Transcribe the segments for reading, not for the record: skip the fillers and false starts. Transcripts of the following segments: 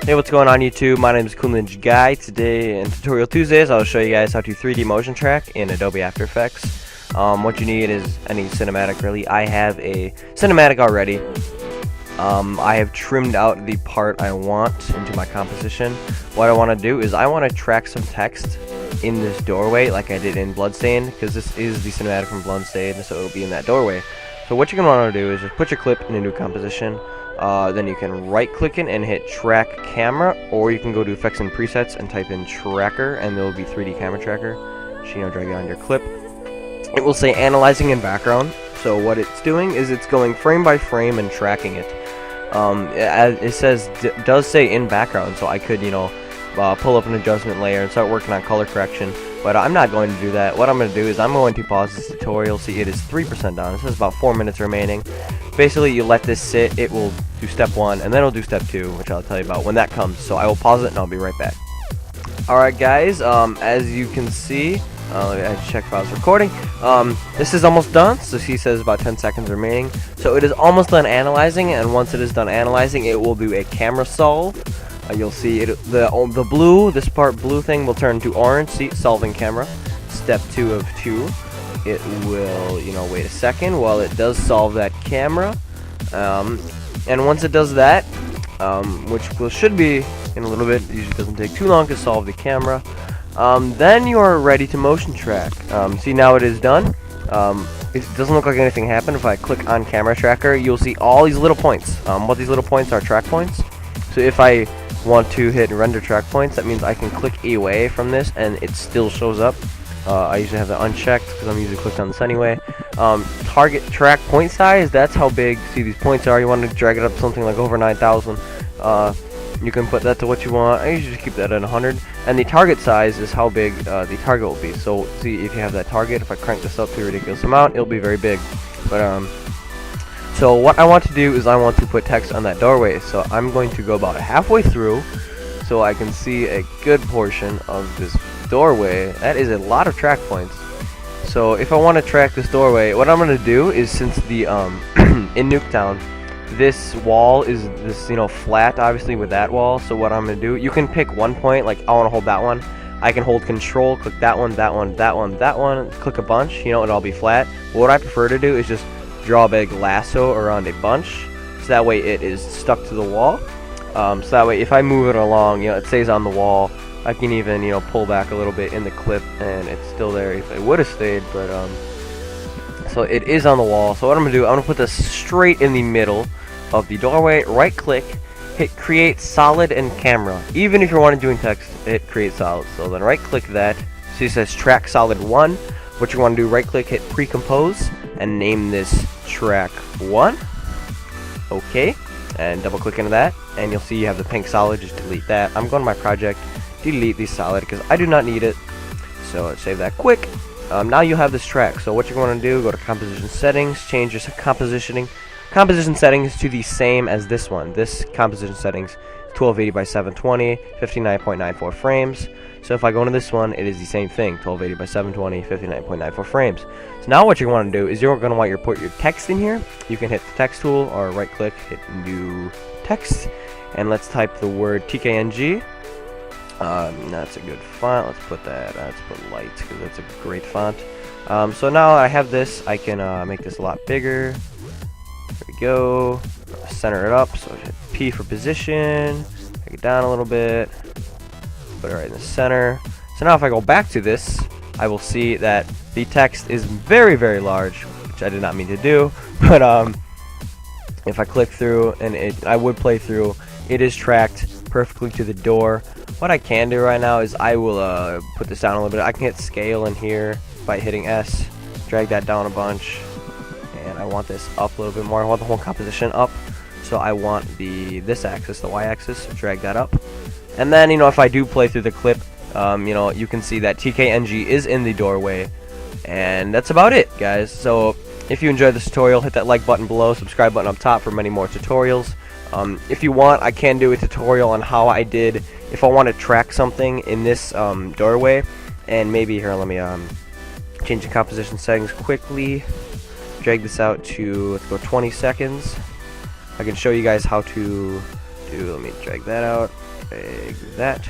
Hey, what's going on YouTube? My name is Cool Ninja Guy. Today in Tutorial Tuesdays, I'll show you guys how to 3D motion track in Adobe After Effects. What you need is any cinematic really. I have a cinematic already. I have trimmed out the part I want into my composition. What I want to do is I want to track some text in this doorway like I did in Bloodstained, because this is the cinematic from Bloodstained, so it'll be in that doorway. So what you're going to want to do is just put your clip in a new composition. Then you can right click it and hit track camera, or you can go to effects and presets and type in tracker, and there will be 3D camera tracker. So, drag it on your clip. It will say analyzing in background. So what it's doing is it's going frame by frame and tracking it. It does say in background, so I could pull up an adjustment layer and start working on color correction, but I'm not going to do that. What I'm going to do is I'm going to pause this tutorial. See, it is 3% done. It says about 4 minutes remaining. Basically, you let this sit. It will do step 1, and then it'll do step 2, which I'll tell you about when that comes. So I will pause it, and I'll be right back. Alright guys, as you can see, I check if I was recording. This is almost done, so he says about 10 seconds remaining. So it is almost done analyzing, and once it is done analyzing, it will do a camera solve. You'll see it, the blue, this part blue thing will turn to orange. See, solving camera. Step 2 of 2. It will, wait a second while it does solve that camera. And once it does that, which should be in a little bit, usually doesn't take too long to solve the camera, then you are ready to motion track. See, now it is done. It doesn't look like anything happened. If I click on camera tracker, you'll see all these little points. What these little points are track points. So if I want to hit render track points, that means I can click away from this and it still shows up. I usually have that unchecked because I'm usually clicked on this anyway. Target track point size, that's how big, see, these points are. You want to drag it up to something like over 9,000. You can put that to what you want. I usually just keep that at 100. And the target size is how big the target will be. So see, if you have that target, if I crank this up to a ridiculous amount, it'll be very big. But so what I want to do is I want to put text on that doorway. So I'm going to go about halfway through so I can see a good portion of this doorway. That is a lot of track points. So if I want to track this doorway, what I'm going to do is, since the in Nuketown, this wall is this flat, obviously, with that wall. So what I'm going to do, you can pick one point, like I want to hold that one. I can hold control, click that one, that one, that one, that one, click a bunch, it'll all be flat. But what I prefer to do is just draw a big lasso around a bunch, so that way it is stuck to the wall. So that way if I move it along, it stays on the wall. I can even pull back a little bit in the clip and it's still there if it would have stayed. But so it is on the wall. So what I'm gonna do, I'm gonna put this straight in the middle of the doorway. Right click, hit create solid and camera. Even if you're wanting doing text, hit create solid. So then right click that. See, it says track solid 1. What you want to do, right click, hit pre-compose, and name this track 1. Okay, and double click into that, and you'll see you have the pink solid. Just delete that. I'm going to my project, delete the solid because I do not need it. So save that quick. Now you have this track. So what you're going to do, go to composition settings, change your composition settings to the same as this one. This composition settings 1280 by 720, 59.94 frames. So if I go into this one, it is the same thing, 1280 by 720, 59.94 frames. So now what you want to do is you're going to want to put your text in here. You can hit the text tool or right click, hit new text, and let's type the word TKNG. That's a good font. Let's put light because that's a great font. So now I have this. I can make this a lot bigger. There we go. Center it up. So hit P for position. Take it down a little bit. Put it right in the center. So now if I go back to this, I will see that the text is very, very large, which I did not mean to do. But if I click through, and I would play through, it is tracked perfectly to the door. What I can do right now is I will put this down a little bit. I can hit scale in here by hitting S, drag that down a bunch, and I want this up a little bit more. I want the whole composition up, so I want this axis, the y-axis, drag that up. And then if I do play through the clip, you can see that TKNG is in the doorway, and that's about it, guys. So if you enjoyed this tutorial, hit that like button below, subscribe button up top for many more tutorials. If you want, I can do a tutorial on how I did if I want to track something in this doorway. And maybe here, let me change the composition settings quickly, drag this out to, let's go 20 seconds. I can show you guys how to do, let me drag that out, like that.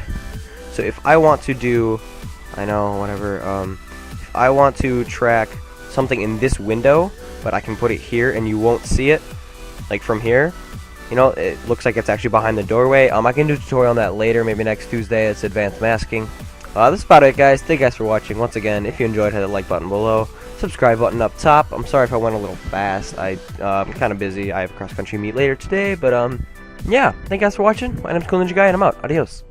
So if I want to do, I know, whatever, if I want to track something in this window, but I can put it here and you won't see it, like from here, you know, it looks like it's actually behind the doorway. I can do a tutorial on that later, maybe next Tuesday. It's advanced masking. This is about it, guys. Thank you guys for watching. Once again, if you enjoyed, hit the like button below, subscribe button up top. I'm sorry if I went a little fast. I'm kind of busy. I have a cross-country meet later today, but yeah, thank you guys for watching. My name's Cool Ninja Guy, and I'm out. Adios.